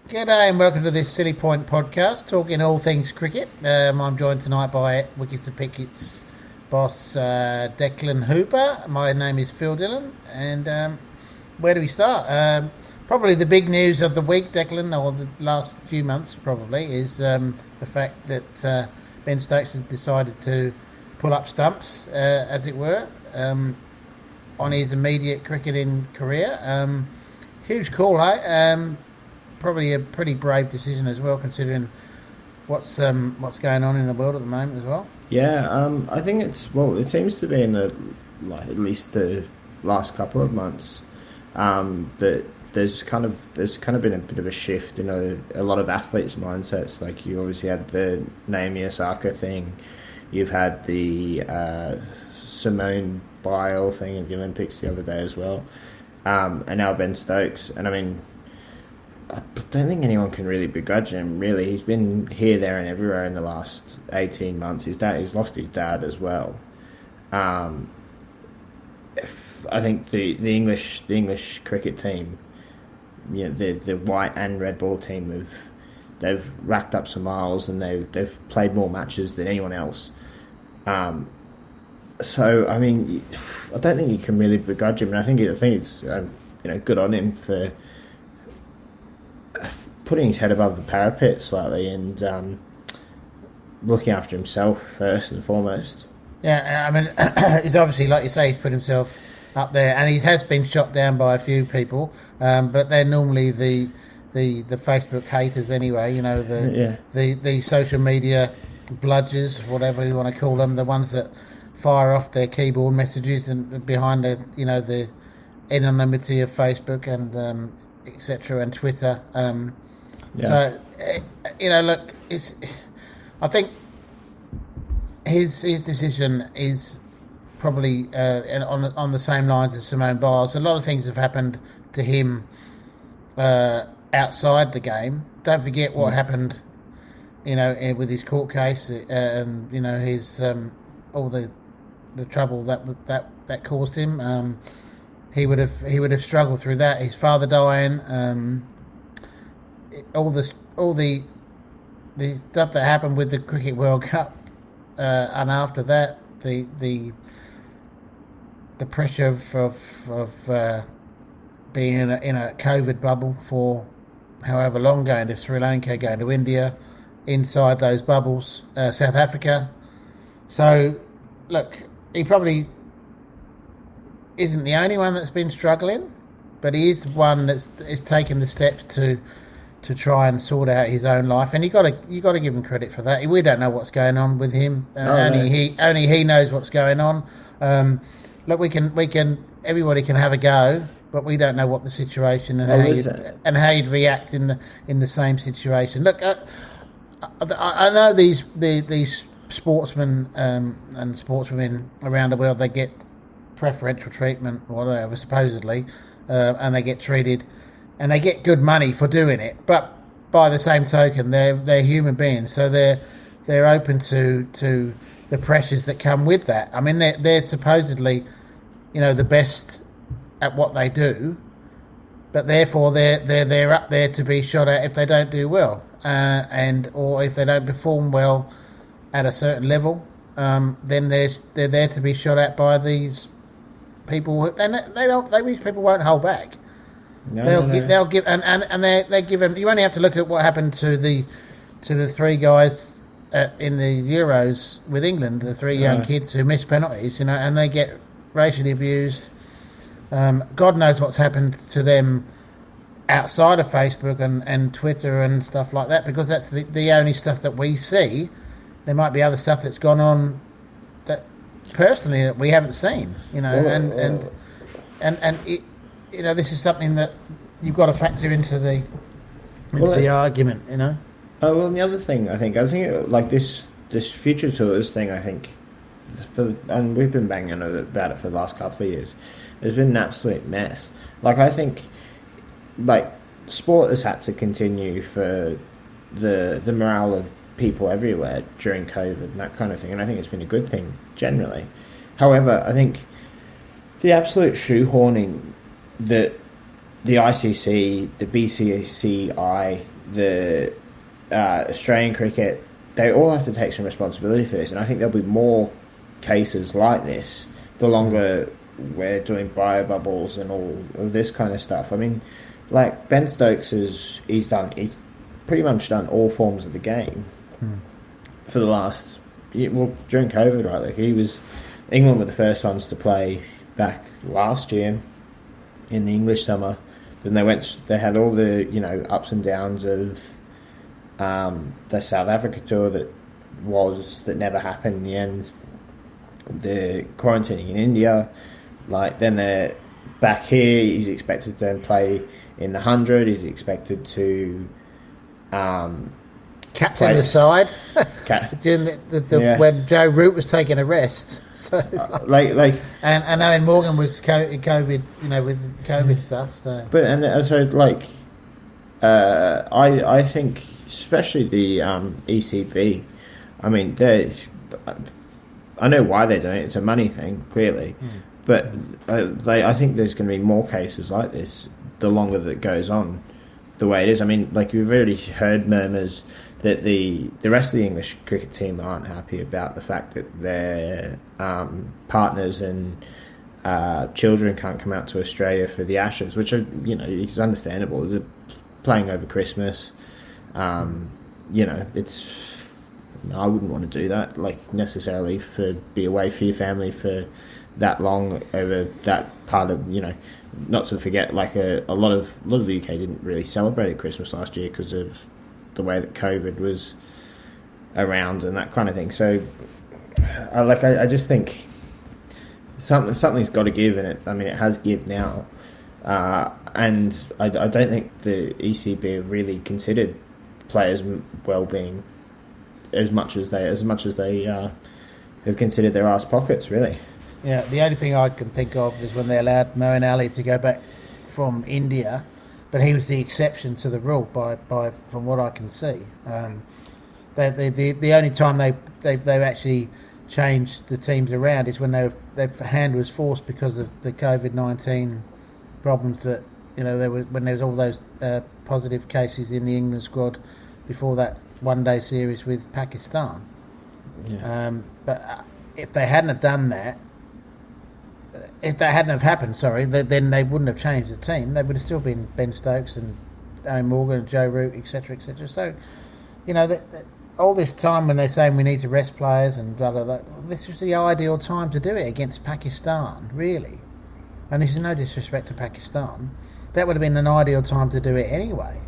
G'day and welcome to this Silly Point podcast, talking all things cricket. I'm joined tonight by Wickets to Pickets boss Declan Hooper. My name is Phil Dillon, and where do we start? Probably the big news of the week, Declan, or the last few months probably, is the fact that Ben Stokes has decided to pull up stumps, as it were, on his immediate cricketing career. Huge call, eh? Probably a pretty brave decision as well, considering what's going on in the world at the moment as well. Yeah, I think it seems to be in at least the last couple of months, that there's kind of been a bit of a shift in a lot of athletes' mindsets. Like, you obviously had the Naomi Osaka thing, you've had the Simone Biles thing at the Olympics the other day as well, and now Ben Stokes. And I mean, I don't think anyone can really begrudge him. Really, he's been here, there, and everywhere in the last 18 months. He's lost his dad as well. I think the English cricket team, the white and red ball team, they've racked up some miles, and they've played more matches than anyone else. So I mean, I don't think you can really begrudge him, and I think it's good on him for putting his head above the parapet slightly and looking after himself first and foremost. Yeah, I mean, he's obviously, like you say, he's put himself up there, and he has been shot down by a few people, but they're normally the Facebook haters anyway. The social media bludgers, whatever you want to call them, the ones that fire off their keyboard messages and behind the anonymity of Facebook and etc. and Twitter. So look, I think his decision is probably on the same lines as Simone Biles. A lot of things have happened to him outside the game. Don't forget what happened, with his court case, and his all the trouble that caused him. He would have struggled through that. His father dying, all the stuff that happened with the Cricket World Cup, and after that, the pressure of being in a COVID bubble for however long, going to Sri Lanka, going to India, inside those bubbles, South Africa. So, look, he probably isn't the only one that's been struggling, but he is the one that's taken the steps to try and sort out his own life, and you got to give him credit for that. We don't know what's going on with him. Only he knows what's going on. Look, everybody can have a go, but we don't know what the situation and how you'd react in the same situation. Look, I know these sportsmen and sportswomen around the world, they get preferential treatment or whatever, supposedly, and they get treated and they get good money for doing it, but by the same token, they're human beings, so they're open to the pressures that come with that. I mean, they're supposedly the best at what they do, but therefore they're up there to be shot at if they don't do well, or if they don't perform well at a certain level, then they're there to be shot at by these people, and these people won't hold back. They'll give, and they give them. You only have to look at what happened to the three guys in the Euros with England, the three young kids who missed penalties, and they get racially abused. God knows what's happened to them outside of Facebook and Twitter and stuff like that, because that's the only stuff that we see. There might be other stuff that's gone on that personally that we haven't seen, and it, this is something that you've got to factor into the argument, Oh, well, and the other thing, I think like this future tours thing, I think, and we've been banging about it for the last couple of years, it's been an absolute mess. Like, I think, like, sport has had to continue for the morale of people everywhere during COVID and that kind of thing, and I think it's been a good thing generally. However, I think the absolute shoehorning that the ICC, the BCCI, the Australian cricket, they all have to take some responsibility for this, and I think there'll be more cases like this the longer we're doing bio bubbles and all of this kind of stuff. I mean, like Ben Stokes he's pretty much done all forms of the game for the last during COVID, right? Like England were the first ones to play back last year in the English summer. Then they had all the ups and downs of the South Africa tour that never happened in the end. The quarantining in India, then they're back here. He's expected to then play in the 100. He's expected to captain the side during when Joe Root was taking a rest. So and Owen Morgan was COVID, with the COVID stuff. So I think especially the ECB. I mean, I know why they're doing it. It's a money thing, clearly. But I think there's going to be more cases like this the longer that it goes on the way it is. I mean, we've already heard murmurs that the rest of the English cricket team aren't happy about the fact that their partners and children can't come out to Australia for the Ashes, which is understandable. They're playing over Christmas. It's... I wouldn't want to do that, necessarily be away for your family for that long over that part of, not to forget, a lot of the UK didn't really celebrate Christmas last year because of the way that COVID was around and that kind of thing. So, I just think something's got to give in it. I mean, it has give now, and I don't think the ECB have really considered players' well-being as much as they have considered their arse pockets, really. Yeah, the only thing I can think of is when they allowed Moeen Ali to go back from India, but he was the exception to the rule by from what I can see. The only time they've actually changed the teams around is when their hand was forced because of the COVID-19 problems that when there was all those positive cases in the England squad before that one-day series with Pakistan. Yeah. But if they hadn't have done that, if that hadn't have happened, then they wouldn't have changed the team. They would have still been Ben Stokes and Owen Morgan and Joe Root, etc., etc. So, all this time when they're saying we need to rest players and blah, blah, blah, this was the ideal time to do it against Pakistan, really. And this is no disrespect to Pakistan. That would have been an ideal time to do it anyway.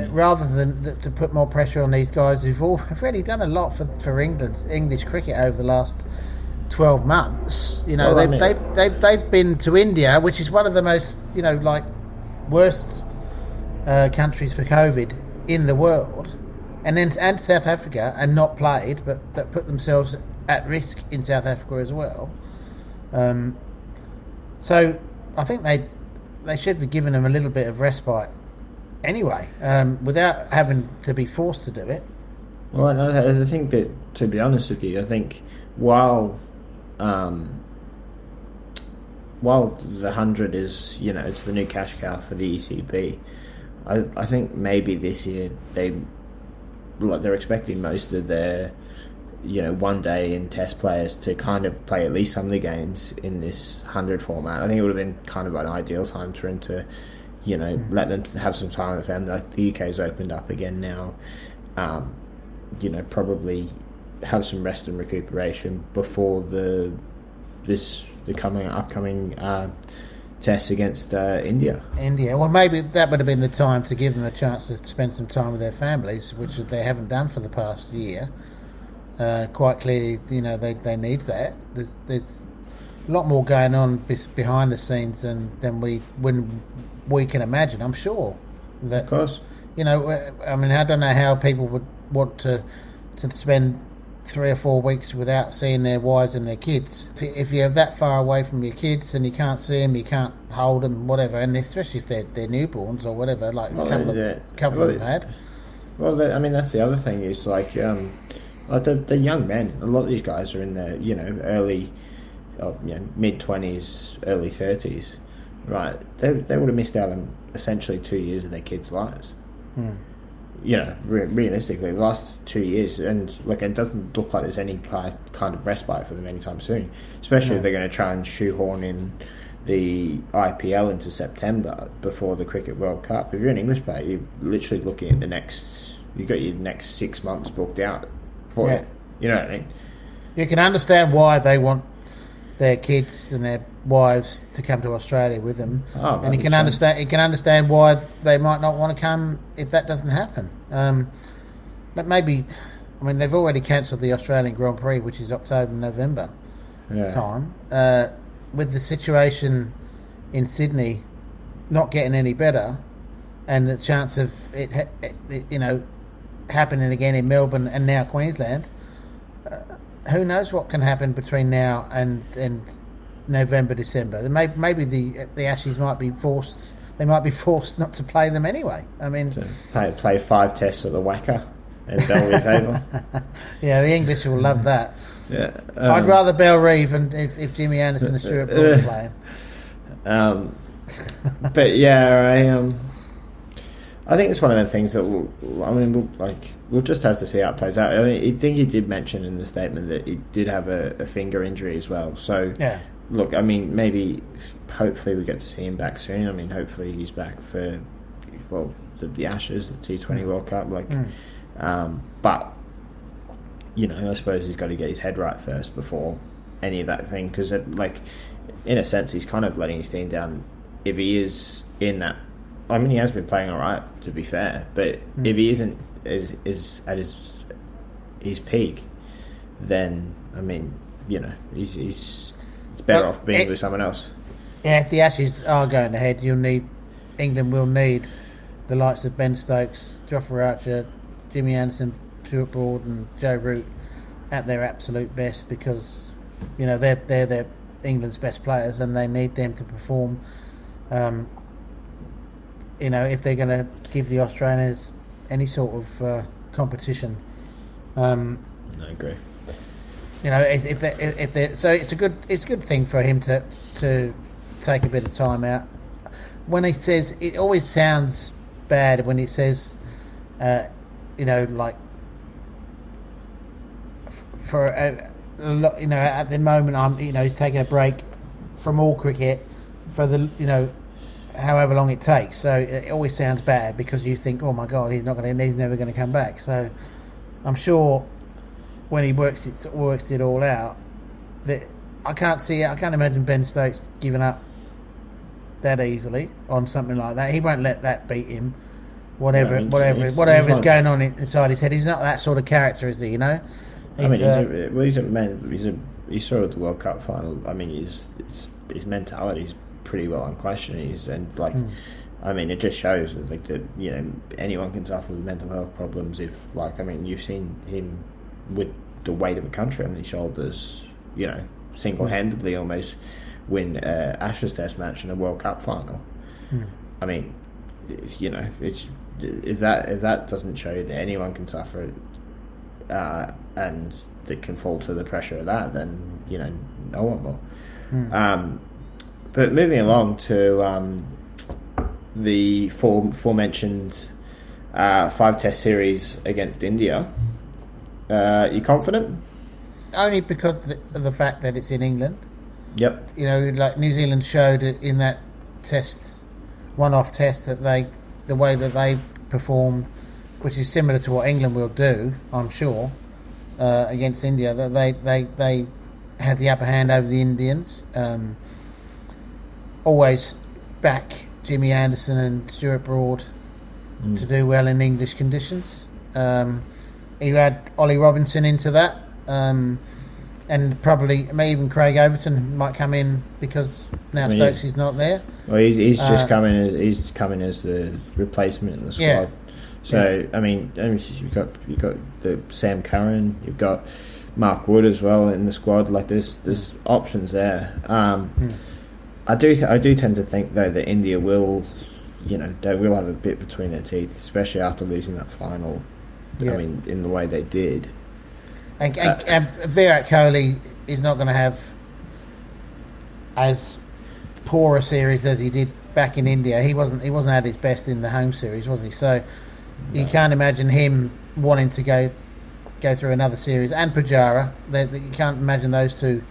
Rather than to put more pressure on these guys who've already done a lot for English cricket over the last 12 months. They've been to India, which is one of the most worst countries for COVID in the world, and South Africa, and not played, but that put themselves at risk in South Africa as well. So I think they should be giving them a little bit of respite anyway, without having to be forced to do it. Well, I think that, to be honest with you, I think while the 100 is, it's the new cash cow for the ECB, I think maybe this year they're expecting most of their one day and test players to kind of play at least some of the games in this 100 format. I think it would have been kind of an ideal time for him to let them have some time with them. The UK's opened up again now. Probably have some rest and recuperation before the upcoming test against India. Well, maybe that would have been the time to give them a chance to spend some time with their families, which they haven't done for the past year. Quite clearly, they need that. There's a lot more going on behind the scenes than we can imagine. I'm sure that, of course. I mean, I don't know how people would want to spend 3 or 4 weeks without seeing their wives and their kids. If you're that far away from your kids and you can't see them, you can't hold them, whatever, and especially if they're newborns or whatever, a couple of them had. Well, that's the other thing is the young men. A lot of these guys are in their early, mid-20s, early 30s. right, they would have missed out on essentially 2 years of their kids' lives. You know, realistically, the last 2 years, and like it doesn't look like there's any kind of respite for them anytime soon. Especially if they're going to try and shoehorn in the IPL into September before the Cricket World Cup. If you're an English player, you're literally looking at you've got your next 6 months booked out for it. You know what I mean? You can understand why they want their kids and their wives to come to Australia with them, and you can understand why they might not want to come if that doesn't happen. But maybe, I mean, they've already cancelled the Australian Grand Prix, which is October, November time. With the situation in Sydney not getting any better, and the chance of it happening again in Melbourne and now Queensland. Who knows what can happen between now and November, December? Maybe the Ashes might be forced. They might be forced not to play them anyway. I mean, play 5 tests at the Wacker and Bellerive Oval. Yeah, the English will love that. Yeah, I'd rather Bellerive and if Jimmy Anderson and Stuart Broad play him. But yeah, I think it's one of them things that we'll just have to see how it plays out. I mean, I think he did mention in the statement that he did have a finger injury as well. So, look, I mean, hopefully we get to see him back soon. I mean, hopefully he's back for, the Ashes, the T20 World Cup. But, you know, I suppose he's got to get his head right first before any of that thing. Because, in a sense, he's kind of letting his team down if he is in that. I mean, he has been playing all right, to be fair. But if he isn't is at his peak, then I mean, you know, it's better off being with someone else. Yeah, if the Ashes are going ahead, England will need the likes of Ben Stokes, Jofra Archer, Jimmy Anderson, Stuart Broad, and Joe Root at their absolute best, because you know they're England's best players, and they need them to perform. You know, if they're going to give the Australians any sort of competition. I agree. You know, if they so it's a good thing for him to take a bit of time out. When he says, it always sounds bad when he says, you know, like for a lot, you know, at the moment he's taking a break from all cricket for the however long it takes. So it always sounds bad because you think, oh my God, he's never going to come back. So I'm sure when he works it all out, that I can't imagine Ben Stokes giving up that easily on something like that. He won't let that beat him. Whatever's going on inside his head, he's not that sort of character, is he? You know. He's sort of the World Cup final. I mean, his mentality's pretty well unquestioned. I mean, it just shows that anyone can suffer with mental health problems if you've seen him with the weight of a country on his shoulders, single-handedly almost win an Ashes Test match in a World Cup final. I mean, it's if that doesn't show you that anyone can suffer and that can fall to the pressure of that, then no one will. But moving along to the aforementioned 5-test series against India, you confident? Only because of the fact that it's in England. Yep. Like New Zealand showed in that one-off test, that the way that they performed, which is similar to what England will do, I'm sure, against India, that they had the upper hand over the Indians. Always back Jimmy Anderson and Stuart Broad to do well in English conditions. You add Ollie Robinson into that, and probably even Craig Overton might come in because now Stokes is not there. Well, he's just coming as the replacement in the squad. Yeah. So you've got the Sam Curran, you've got Mark Wood as well in the squad. Like there's options there. I do tend to think though that India will, they will have a bit between their teeth, especially after losing that final. Yeah. I mean, in the way they did. And Virat Kohli is not going to have as poor a series as he did back in India. He wasn't at his best in the home series, was he? So you can't imagine him wanting to go through another series. And Pujara, you can't imagine those two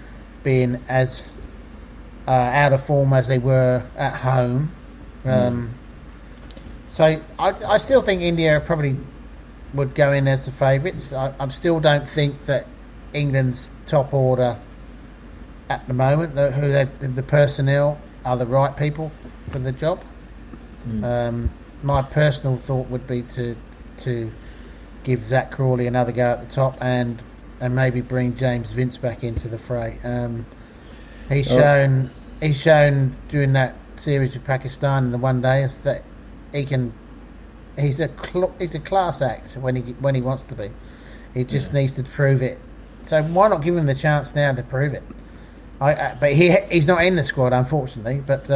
being as out of form as they were at home. So I still think India probably would go in as the favourites. I still don't think that England's top order at the moment, the personnel are the right people for the job. My personal thought would be to give Zach Crawley another go at the top and maybe bring James Vince back into the fray. He's shown during that series with Pakistan in the one days that he can. He's a class act when he wants to be. He just needs to prove it. So why not give him the chance now to prove it? But he's not in the squad, unfortunately. But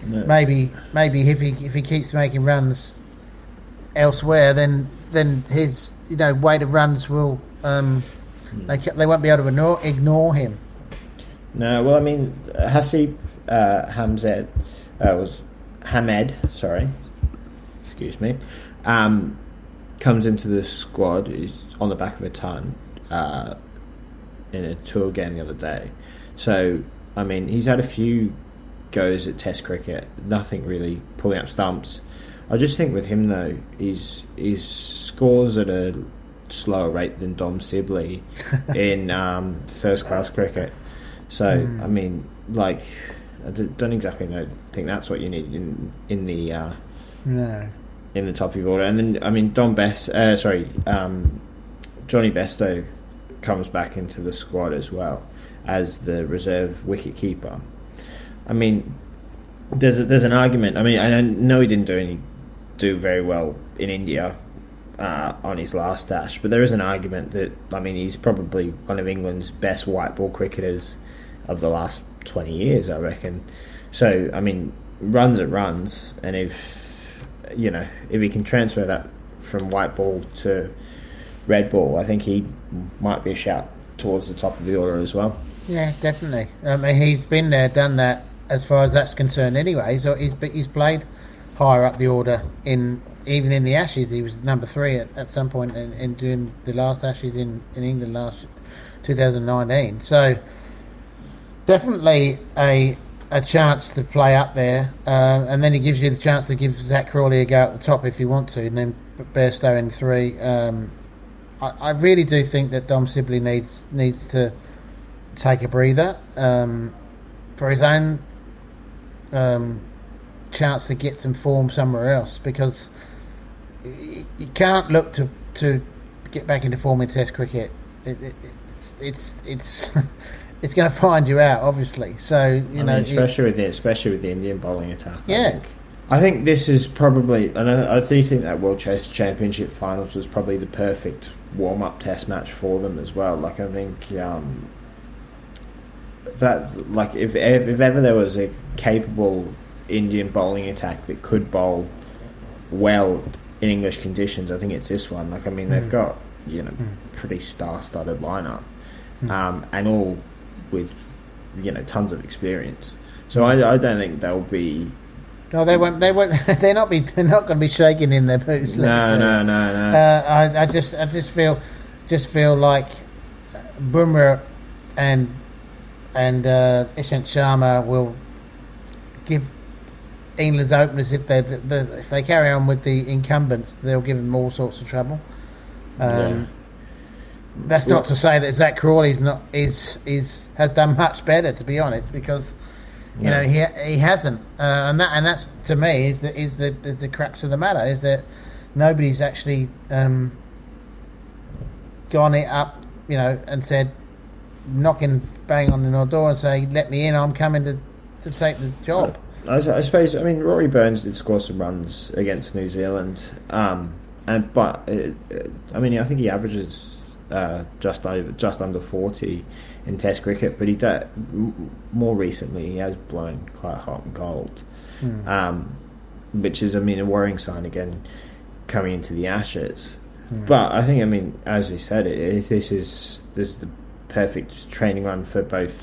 maybe if he keeps making runs elsewhere, then his weight of runs will they won't be able to ignore him. No, well, I mean, Hasib Hamed, sorry, excuse me, comes into the squad. He's on the back of a ton in a tour game the other day. So, I mean, he's had a few goes at Test cricket, nothing really pulling up stumps. I just think with him though, his scores at a slower rate than Dom Sibley in first class cricket. So I mean, like, I don't exactly think that's what you need in the in the top of your order. And then I mean, Johnny Besto comes back into the squad as well as the reserve wicket keeper. I mean, there's an argument. I mean, I know he didn't do very well in India on his last dash, but there is an argument that, I mean, he's probably one of England's best white ball cricketers of the last 20 years, I reckon. So, I mean, runs at runs, and if he can transfer that from white ball to red ball, I think he might be a shout towards the top of the order as well. Yeah, definitely. I mean, he's been there, done that, as far as that's concerned anyway. So he's played higher up the order even in the Ashes. He was number 3 at some point in doing the last Ashes in England last 2019. So definitely a chance to play up there, and then he gives you the chance to give Zach Crawley a go at the top if you want to, and then Bairstow in 3. I really do think that Dom Sibley needs to take a breather for his own chance to get some form somewhere else, because you can't look to get back into form in Test cricket. It's it's going to find you out, obviously. So especially with the Indian bowling attack. I think this is probably, and I do think that World Chase Championship finals was probably the perfect warm-up Test match for them as well. Like, I think that, like, if ever there was a capable Indian bowling attack that could bowl well in English conditions, I think it's this one. Like, I mean, they've got pretty star-studded lineup, and all with tons of experience. So I don't think they'll be. No, they won't. They won't. They're not going to be shaking in their boots. No. I just feel like Bumrah and Ishant Sharma will give England's openers, if they carry on with the incumbents, they'll give them all sorts of trouble. That's not to say that Zach Crawley has done much better, to be honest, because he hasn't, and that's to me is the crux of the matter, is that nobody's actually gone it up, and said, bang on the door and say, let me in, I'm coming to take the job. I suppose. I mean, Rory Burns did score some runs against New Zealand, I think he averages just under 40 in Test cricket, but more recently he has blown quite hot and cold, which is, a worrying sign again coming into the Ashes. But I think, as we said, this is the perfect training run for both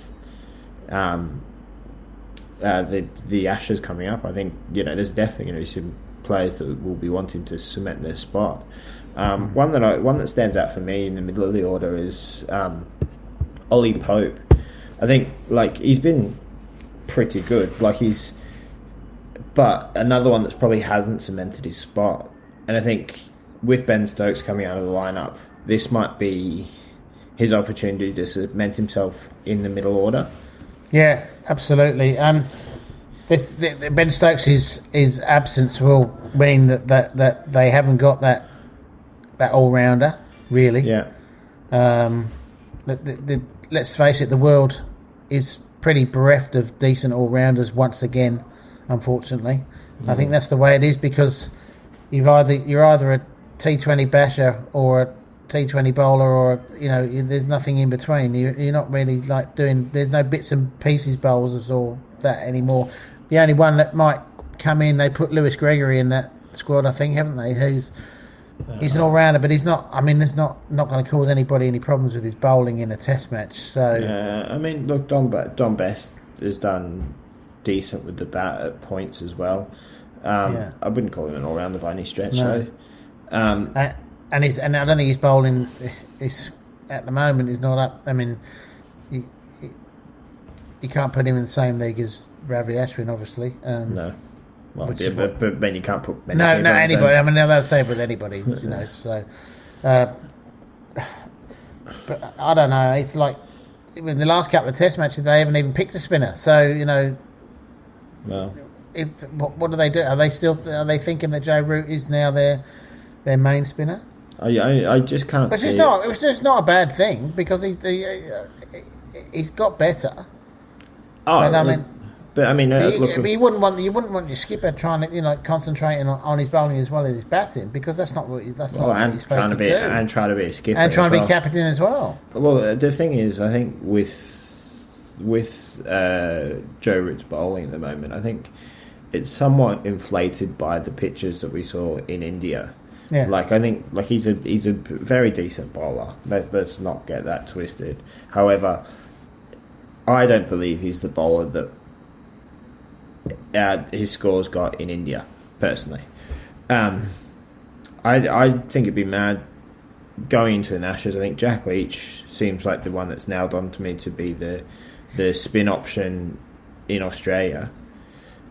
the Ashes coming up, I think there's definitely going to be some players that will be wanting to cement their spot. One that stands out for me in the middle of the order is Ollie Pope. I think he's been pretty good. But another one that's probably hasn't cemented his spot. And I think with Ben Stokes coming out of the lineup, this might be his opportunity to cement himself in the middle order. Yeah, absolutely. Ben Stokes' absence will mean that they haven't got that all-rounder, really. Yeah. Let's face it, the world is pretty bereft of decent all-rounders once again, unfortunately. I think that's the way it is, because you're either a T20 basher or a T20 bowler, or there's nothing in between. You're not really there's no bits and pieces bowlers or that anymore. The only one that might come in, they put Lewis Gregory in that squad, I think, haven't they? He's an all-rounder, but he's not. I mean, it's not going to cause anybody any problems with his bowling in a Test match. So I mean, look, Don Best has done decent with the bat at points as well. I wouldn't call him an all-rounder by any stretch. No. So. And I don't think his bowling is at the moment is not up. I mean, you can't put him in the same league as Ravi Ashwin, obviously. No. Well, but then you can't put many no anybody. I mean, they'll say it with anybody, So, but I don't know. It's like in the last couple of Test matches, they haven't even picked a spinner. So Well, what do they do? Are they thinking that Joe Root is now their main spinner? I just can't. Which is not. It's just not a bad thing, because he's got better. Oh, but I mean. But I mean, you wouldn't want your skipper trying to concentrating on his bowling as well as his batting, because that's not what he's supposed to do. And trying to be a skipper, and trying to be captain as well. Well, the thing is, I think with Joe Root's bowling at the moment, I think it's somewhat inflated by the pitches that we saw in India. Yeah. I think he's a very decent bowler. Let's not get that twisted. However, I don't believe he's the bowler that his scores got in India, personally. I think it'd be mad going into an Ashes. I think Jack Leach seems like the one that's nailed on to me to be the spin option in Australia.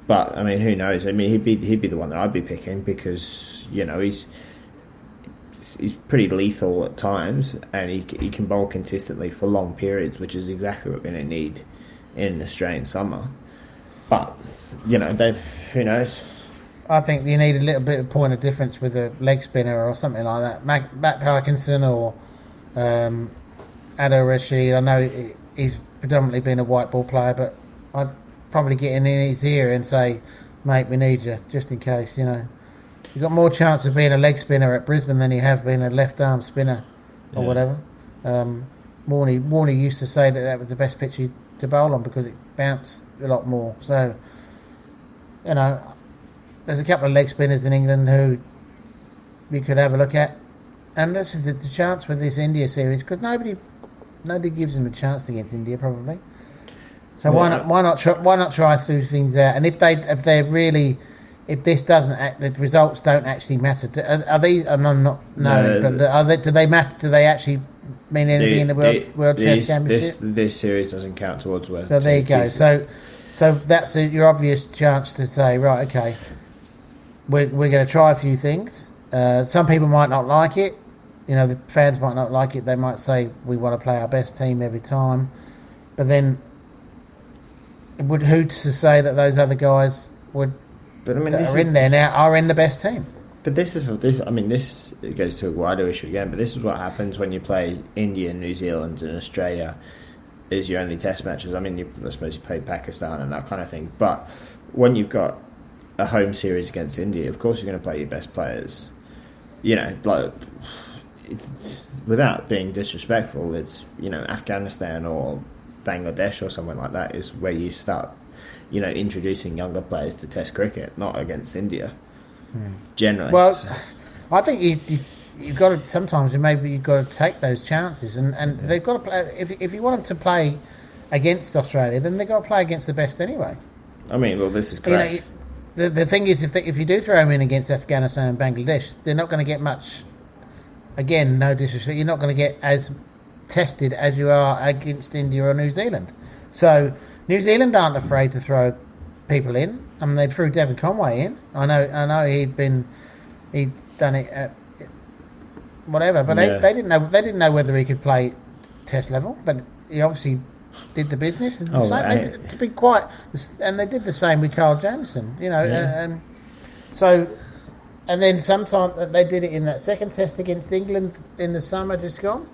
But I mean, who knows? I mean, he'd be the one that I'd be picking, because he's pretty lethal at times, and he can bowl consistently for long periods, which is exactly what we're going to need in an Australian summer. But who knows? I think you need a little bit of point of difference with a leg spinner or something like that. Matt Parkinson or Adil Rashid. I know he's predominantly been a white ball player, but I'd probably get in his ear and say, "Mate, we need you, just in case." You've got more chance of being a leg spinner at Brisbane than you have been a left arm spinner or whatever. Warney used to say that was the best pitch to bowl on, because it bounced a lot more. So, there's a couple of leg spinners in England who we could have a look at, and this is the chance with this India series, because nobody gives them a chance against India probably. So why not try through things out? And if this doesn't the results don't actually matter. Are these? I'm not knowing, but do they matter? Do they actually mean anything in the World Chess Championship? This series doesn't count towards World. So there you go. So that's your obvious chance to say, right, okay, we're going to try a few things. Some people might not like it. The fans might not like it. They might say we want to play our best team every time. But then, who's to say that those other guys are in there now are in the best team? But this goes to a wider issue again. But this is what happens when you play India, New Zealand, and Australia is your only Test matches. I mean, I suppose you play Pakistan and that kind of thing. But when you've got a home series against India, of course you're going to play your best players. Without being disrespectful, it's Afghanistan or Bangladesh or somewhere like that is where you start introducing younger players to Test cricket, not against India. Generally. Well, I think you've got to sometimes you've got to take those chances, and they've got to play. If you want them to play against Australia, then they've got to play against the best anyway. I mean, well, this is You know, correct. the thing is, if you do throw him in against Afghanistan and Bangladesh, they're not going to get much. Again, no disrespect, you're not going to get as tested as you are against India or New Zealand. So New Zealand aren't afraid to throw people in. I mean, they threw Devon Conway in. I know he'd done it at whatever, but Yeah. they didn't know whether he could play test level, but he obviously did the business. And to be quite, and they did the same with Carl Jamieson. You know, and so. And then sometime they did it in that second test against England in the summer just gone.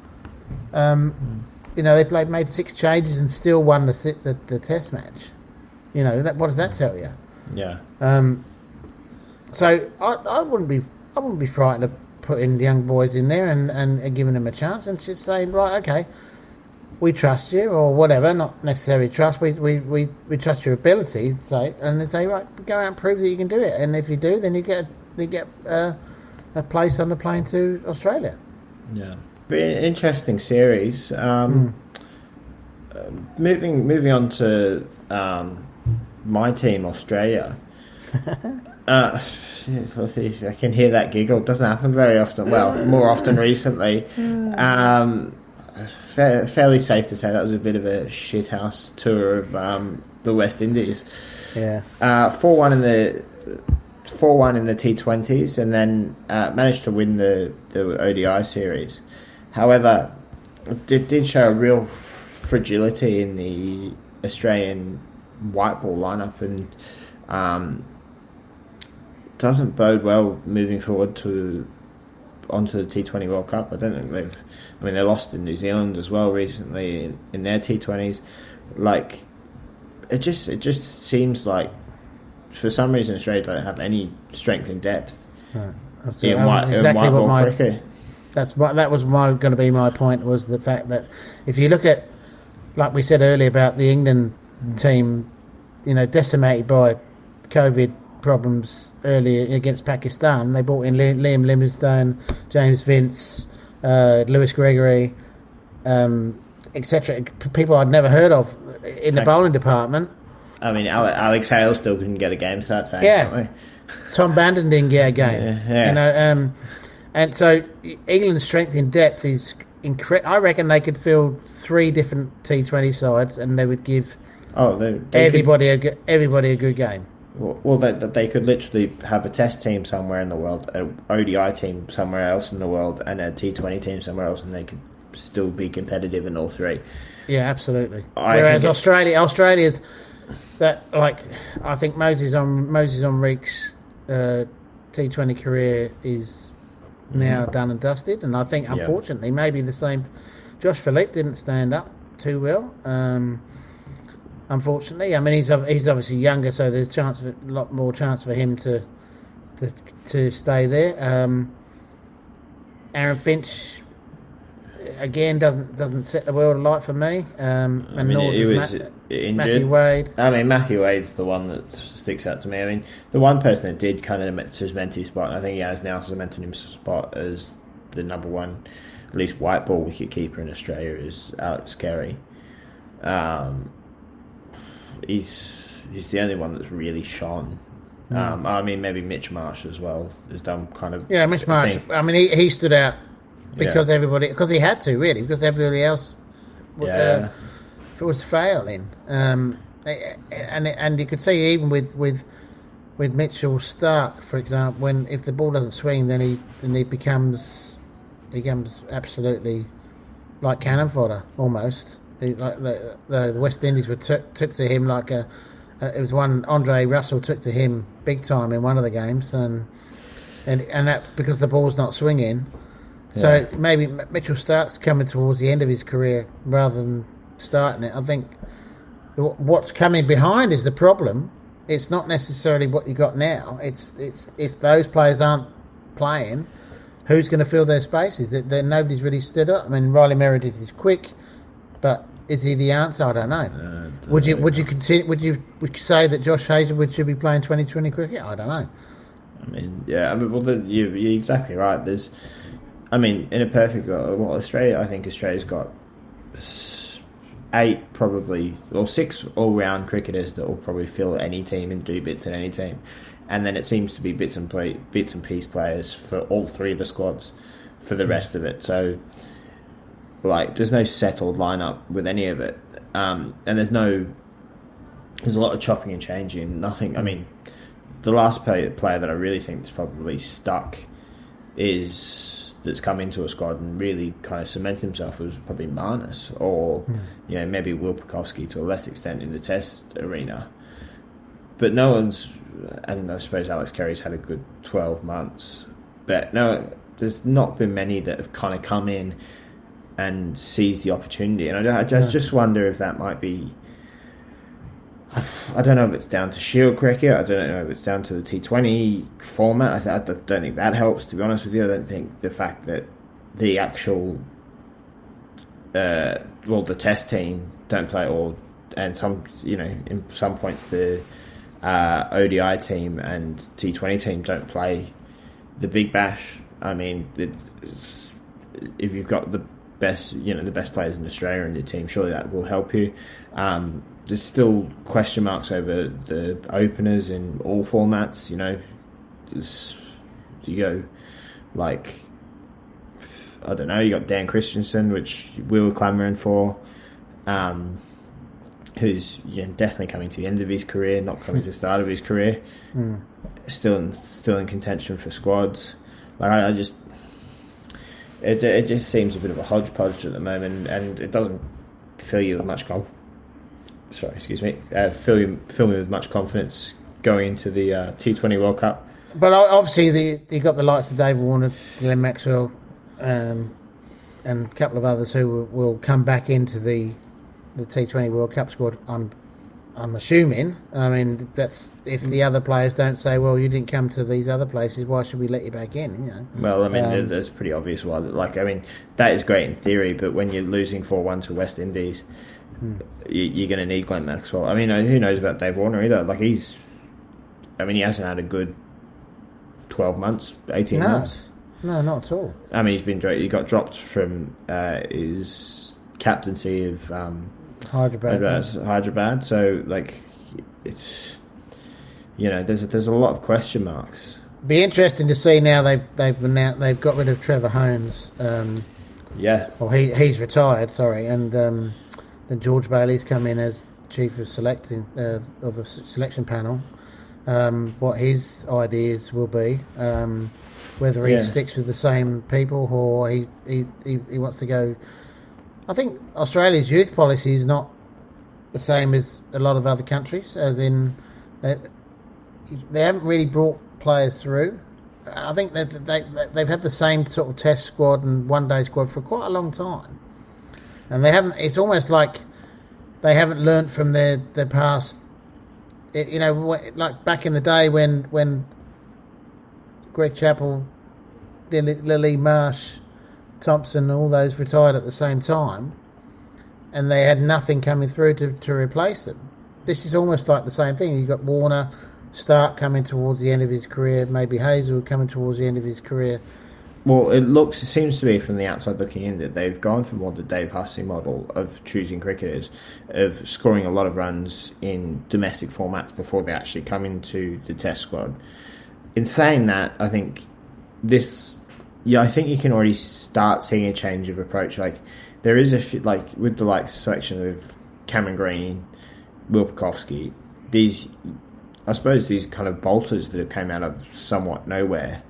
You know, they made 6 changes and still won the test match. You know, what does that tell you? Yeah. So I wouldn't be frightened of putting young boys in there and giving them a chance and just saying, right, okay, we trust you or whatever. Not necessarily trust. We trust your ability, say, and they say, right, go out and prove that you can do it. And if you do, then you get a place on the plane to Australia. Yeah, be an interesting series. Moving on to my team, Australia. I can hear that giggle. It doesn't happen very often. Well, more often recently. Fairly safe to say that was a bit of a shithouse tour of the West Indies. Yeah. 4-1 in the 4-1 in the T20s, and then managed to win the ODI series. However, it did show a real fragility in the Australian white ball lineup, and doesn't bode well moving forward onto the T20 World Cup. I don't think they lost in New Zealand as well recently in their T20s. Like, it just seems like for some reason Australia don't have any strength in depth in white ball cricket. That was going to be my point, was the fact that if you look at, like we said earlier about the England team, you know, decimated by COVID problems earlier against Pakistan, they brought in Liam Livingstone, James Vince, Lewis Gregory, etc. People I'd never heard of in the bowling department. I mean, Alex Hale still couldn't get a game, so that's saying. Yeah, Tom Bandon didn't get a game. Yeah. You know, and so England's strength in depth is incredible. I reckon they could field 3 different T20 sides, and they would give everybody a good game. Well, they could literally have a test team somewhere in the world, an ODI team somewhere else in the world, and a T20 team somewhere else, and they could still be competitive in all 3. Yeah, absolutely. Whereas Australia's that, like, I think Moses Enrique's T20 career is now done and dusted, and I think unfortunately maybe the same. Josh Philippe didn't stand up too well. Unfortunately, I mean he's obviously younger, so there's a lot more chance for him to stay there. Aaron Finch again doesn't set the world alight for me. And nor does Matthew Wade. I mean, Matthew Wade's the one that sticks out to me. I mean, the one person that did kind of cement his spot, and I think he has now cemented his spot as the number 1, at least white ball wicket keeper in Australia, is Alex Carey. He's the only one that's really shone. I mean, maybe Mitch Marsh as well has done kind of. Yeah, Mitch Marsh. I mean, he stood out because he had to, really, because everybody else was failing. And you could see even with Mitchell Stark, for example, if the ball doesn't swing, then he becomes absolutely like cannon fodder almost. The West Indies took to him like it was one. Andre Russell took to him big time in one of the games, and that because the ball's not swinging. So maybe Mitchell Stark's coming towards the end of his career rather than starting it. I think what's coming behind is the problem. It's not necessarily what you got now. It's if those players aren't playing, who's going to fill their spaces? That nobody's really stood up. I mean, Riley Meredith is quick, but is he the answer? I don't know. Would you continue? Would you say that Josh Hazlewood should be playing 2020 cricket? I don't know. I mean, you're exactly right. In a perfect world, Australia. I think Australia's got 8 probably, or 6 all-round cricketers that will probably fill any team and do bits in any team, and then it seems to be bits and piece players for all 3 of the squads for the rest of it. So, like, there's no settled lineup with any of it, and there's a lot of chopping and changing. Nothing. I mean, the last player that I really think is probably stuck that's come into a squad and really kind of cemented himself was probably Marnus, or maybe Will Pukowski to a less extent in the Test arena. But no one's, and I suppose Alex Carey's had a good 12 months, but no, there's not been many that have kind of come in and seized the opportunity. And I just wonder if that might be, I don't know if it's down to Shield cricket. I don't know if it's down to the T20 format. I don't think that helps, to be honest with you. I don't think the fact that the actual, the Test team don't play, and some, in some points the ODI team and T20 team don't play the Big Bash. I mean, if you've got the best players in Australia in your team, surely that will help you. There's still question marks over the openers in all formats. You go like, I don't know. You got Dan Christensen, which we were clamouring for, who's definitely coming to the end of his career, not coming to the start of his career. Still in contention for squads. Like it just seems a bit of a hodgepodge at the moment, and it doesn't fill you with much confidence. Fill me with much confidence going into the T20 World Cup. But obviously, you got the likes of David Warner, Glenn Maxwell, and a couple of others who will come back into the T20 World Cup squad. I'm assuming. I mean, that's if the other players don't say, "Well, you didn't come to these other places. Why should we let you back in?" Well, I mean, that's pretty obvious why. Like, I mean, that is great in theory, but when you're losing 4-1 to West Indies, you're going to need Glenn Maxwell. I mean, who knows about Dave Warner either? Like, he hasn't had a good 12 months, 18 months. No, not at all. I mean, he got dropped from his captaincy of Hyderabad. So, like, it's there's a lot of question marks. Be interesting to see now they've got rid of Trevor Holmes. Well, he's retired. Sorry, and then George Bailey's come in as chief of selecting of the selection panel. What his ideas will be, whether he sticks with the same people or he wants to go. I think Australia's youth policy is not the same as a lot of other countries, as in they haven't really brought players through. I think that they've had the same sort of test squad and one-day squad for quite a long time, and they haven't. It's almost like they haven't learnt from their past. Like back in the day when Greg Chappell, Lily Marsh, Thompson, all those retired at the same time, and they had nothing coming through to replace them. This is almost like the same thing. You've got Warner, Stark coming towards the end of his career, maybe Hazel coming towards the end of his career. Well, it seems to be from the outside looking in that they've gone for more the Dave Hussey model of choosing cricketers, of scoring a lot of runs in domestic formats before they actually come into the Test squad. In saying that, I think I think you can already start seeing a change of approach. Like, there is with the selection of Cameron Green, Will Pukowski, these kind of bolters that have came out of somewhat nowhere,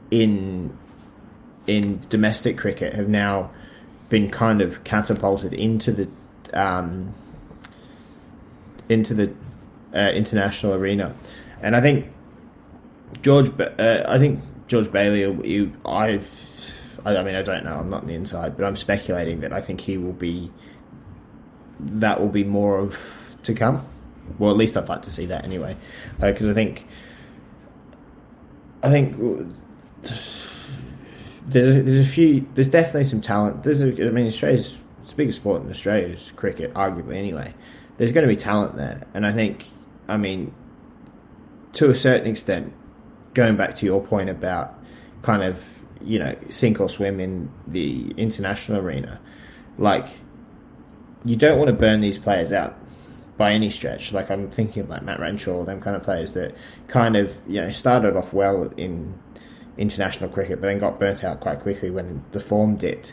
in domestic cricket have now been kind of catapulted into the international arena, and I think George Bailey. I mean, I don't know. I'm not on the inside, but I'm speculating that I think that will be more of to come. Well, at least I'd like to see that anyway, because I think there's definitely some talent. Australia's it's the biggest sport in Australia is cricket, arguably anyway. There's going to be talent there, and I think, to a certain extent, going back to your point about kind of sink or swim in the international arena, like, you don't want to burn these players out by any stretch. Like, I'm thinking of like Matt Renshaw, them kind of players that kind of, started off well in international cricket, but then got burnt out quite quickly when the form dipped.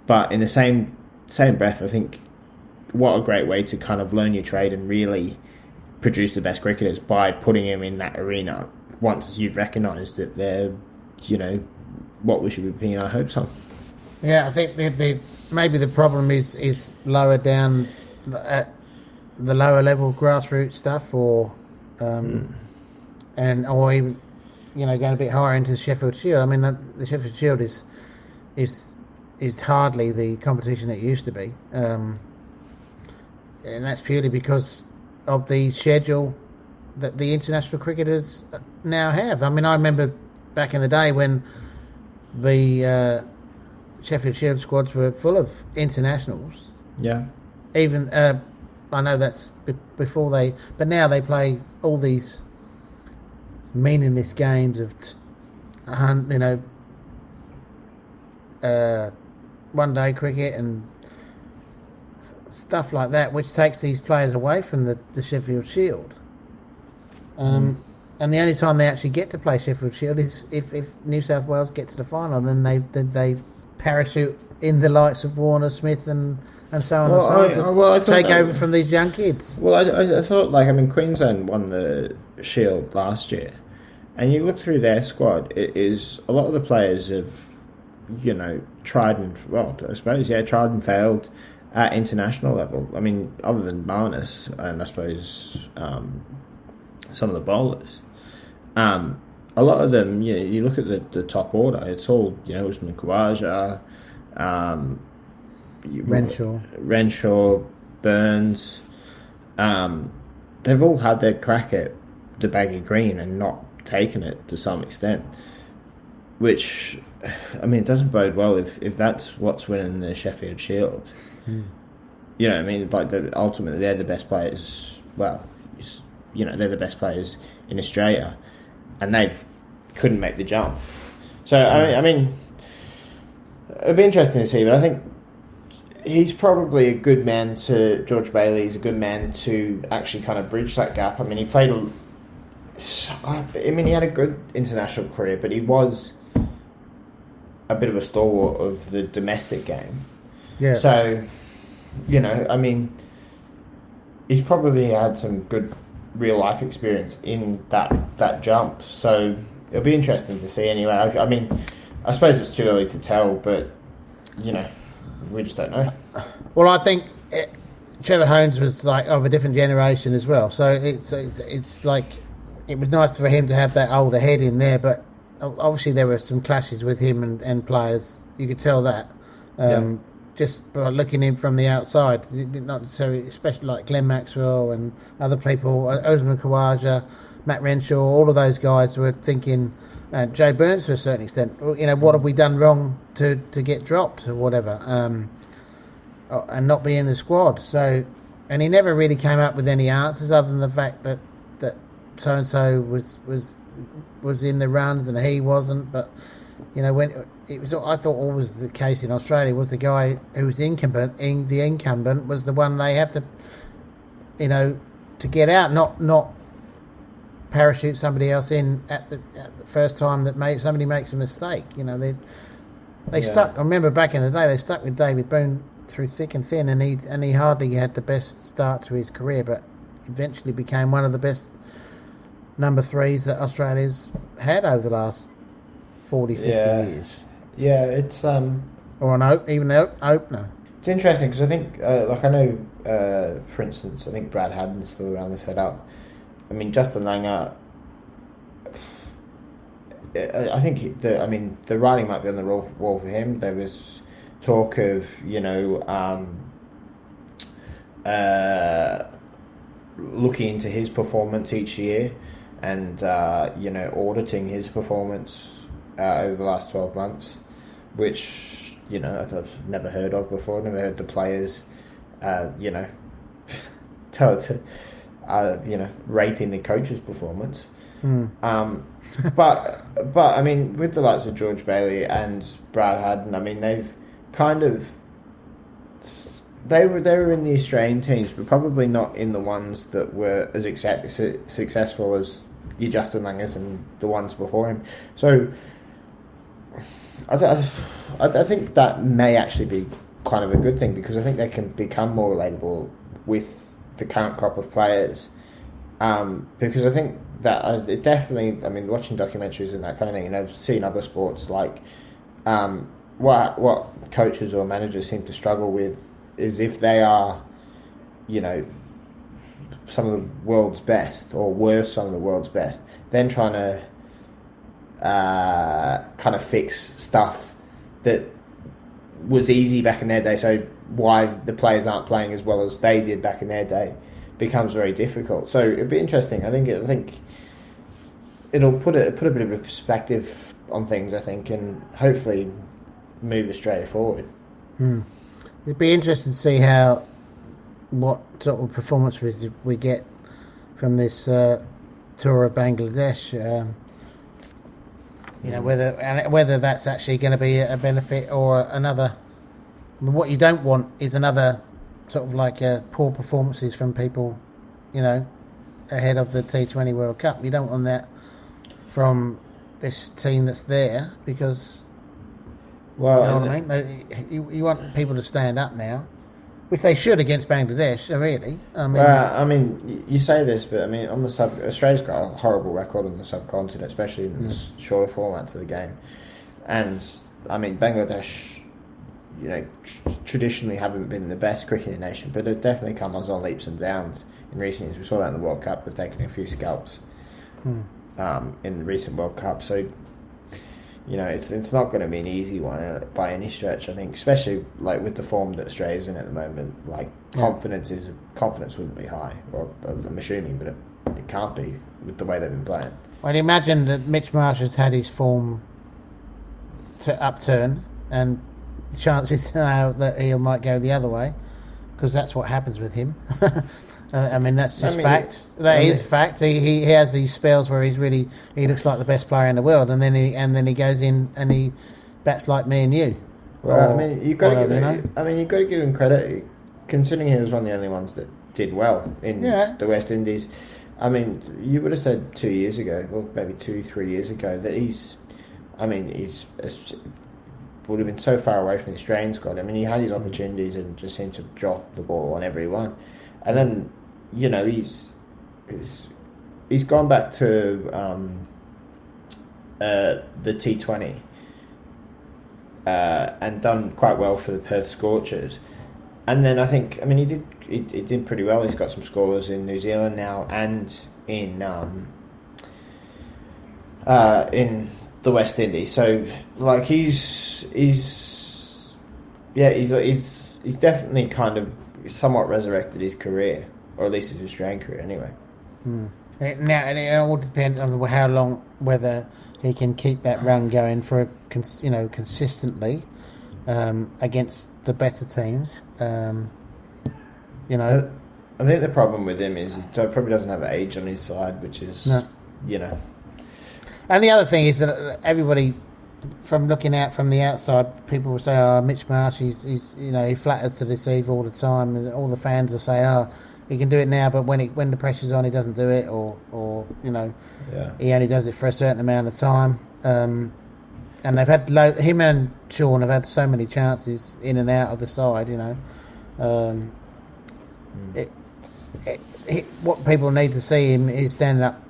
But in the same breath, I think what a great way to kind of learn your trade and really produce the best cricketers by putting them in that arena once you've recognised that they're, what we should be pinning our hopes on. Yeah, I think maybe the problem is lower down at the lower level grassroots stuff, or or even going a bit higher into the Sheffield Shield. I mean, the Sheffield Shield is hardly the competition it used to be, and that's purely because of the schedule that the international cricketers now have. I mean, I remember back in the day when the Sheffield Shield squads were full of internationals. Yeah. Even I know that's before but now they play all these meaningless games of, one-day cricket and stuff like that, which takes these players away from the Sheffield Shield. And the only time they actually get to play Sheffield Shield is if New South Wales gets to the final. Then they parachute in the likes of Warner, Smith, and so on to take over from these young kids. Well, I thought, Queensland won the Shield last year, and you look through their squad, it is a lot of the players have, tried and failed at international level. I mean, other than Marnus and I suppose some of the bowlers. A lot of them, you look at the top order, it's all, Usman Khawaja, Renshaw, Burns. They've all had their crack at the baggy green and not taken it to some extent, which, it doesn't bode well if that's what's winning the Sheffield Shield. Ultimately they're the best players. Well, they're the best players in Australia, and they couldn't make the jump. So it'd be interesting to see, but I think he's probably a good man to George Bailey. He's a good man to actually kind of bridge that gap. I mean, he played. He had a good international career, but he was a bit of a stalwart of the domestic game. Yeah. So, he's probably had some good real life experience in that jump. So it'll be interesting to see anyway. I suppose it's too early to tell, but we just don't know. Well, I think Trevor Holmes was like of a different generation as well. So it's like it was nice for him to have that older head in there, but obviously there were some clashes with him and players. You could tell that. Just by looking in from the outside, not necessarily, especially like Glenn Maxwell and other people, Usman Khawaja, Matt Renshaw, all of those guys were thinking, Joe Burns to a certain extent, what have we done wrong to get dropped or whatever, and not be in the squad. So, and he never really came up with any answers other than the fact that so and so was in the runs and he wasn't, but. When it was, I thought always the case in Australia was the guy who was incumbent. The incumbent was the one they have to, to get out, not parachute somebody else in at the first time that somebody makes a mistake. They stuck. I remember back in the day they stuck with David Boone through thick and thin, and he hardly had the best start to his career, but eventually became one of the best number threes that Australia's had over the last 40, 50 years. Yeah, it's or an opener. It's interesting because I think, I know, for instance, I think Brad Haddon's still around the setup. Justin Langer. I think the writing might be on the wall for him. There was talk of looking into his performance each year and auditing his performance. Over the last 12 months, which I've never heard of before. Never heard the players, rating the coach's performance. But with the likes of George Bailey and Brad Haddon, they've kind of they were in the Australian teams, but probably not in the ones that were as successful as your Justin Langers and the ones before him. So I think that may actually be kind of a good thing, because I think they can become more relatable with the current crop of players. Because I think that it definitely, I mean, watching documentaries and that kind of thing, and I've seen other sports like what coaches or managers seem to struggle with is if they are, you know, some of the world's best, or were some of the world's best, then trying to kind of fix stuff that was easy back in their day, so why the players aren't playing as well as they did back in their day becomes very difficult. So it'd be interesting. I think it'll put a bit of a perspective on things, I think, and hopefully move Australia forward. It'd be interesting to see what sort of performance we get from this tour of Bangladesh. Whether that's actually going to be a benefit or another. What you don't want is another sort of like poor performances from people, ahead of the T20 World Cup. You don't want that from this team that's there, because well, you know what I mean. You want people to stand up now, which they should against Bangladesh. Really, I mean, you say this, but I mean, Australia's got a horrible record on the subcontinent, especially in the shorter formats of the game, and I mean, Bangladesh, traditionally haven't been the best cricketing nation, but they've definitely come on leaps and downs in recent years. We saw that in the World Cup. They've taken a few scalps in the recent World Cup. So, it's not going to be an easy one by any stretch, I think, especially like with the form that Australia's in at the moment. Like, confidence wouldn't be high, or I'm assuming, but it can't be with the way they've been playing. Well, imagine that Mitch Marsh has had his form to upturn, and chances are that he might go the other way, because that's what happens with him. I mean, that's just fact. That is fact. He has these spells where he looks like the best player in the world, and then he goes in and he bats like me and you. Well, you've got to give him credit, considering he was one of the only ones that did well in the West Indies. I mean, you would have said 2 years ago, or maybe 2-3 years ago, that he's would have been so far away from the Australian squad. I mean, he had his opportunities and just seemed to drop the ball on every one. And then, he's gone back to the T20 and done quite well for the Perth Scorchers. And then I think, he did pretty well. He's got some scorers in New Zealand now and in the West Indies. So, like, he's definitely kind of somewhat resurrected his career, or at least his Australian career, anyway. Now, and it all depends on how long, whether he can keep that run going for consistently against the better teams. I think the problem with him is he probably doesn't have age on his side, which is And the other thing is that everybody, from looking out from the outside, people will say, "Oh, Mitch Marsh, he flatters to deceive all the time," and all the fans will say, "Oh, he can do it now, but when the pressure's on, he doesn't do it, or he only does it for a certain amount of time." And they've had him and Sean have had so many chances in and out of the side. What people need to see him is standing up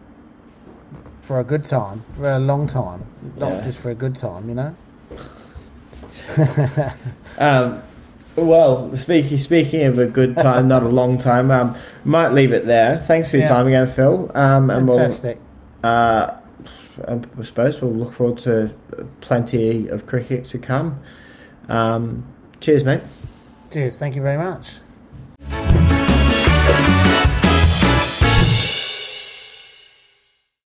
for a good time, for a long time, not just for a good time, Well, speaking of a good time, not a long time, might leave it there. Thanks for your time again, Phil. Fantastic. I suppose we'll look forward to plenty of cricket to come. Cheers, mate. Cheers. Thank you very much.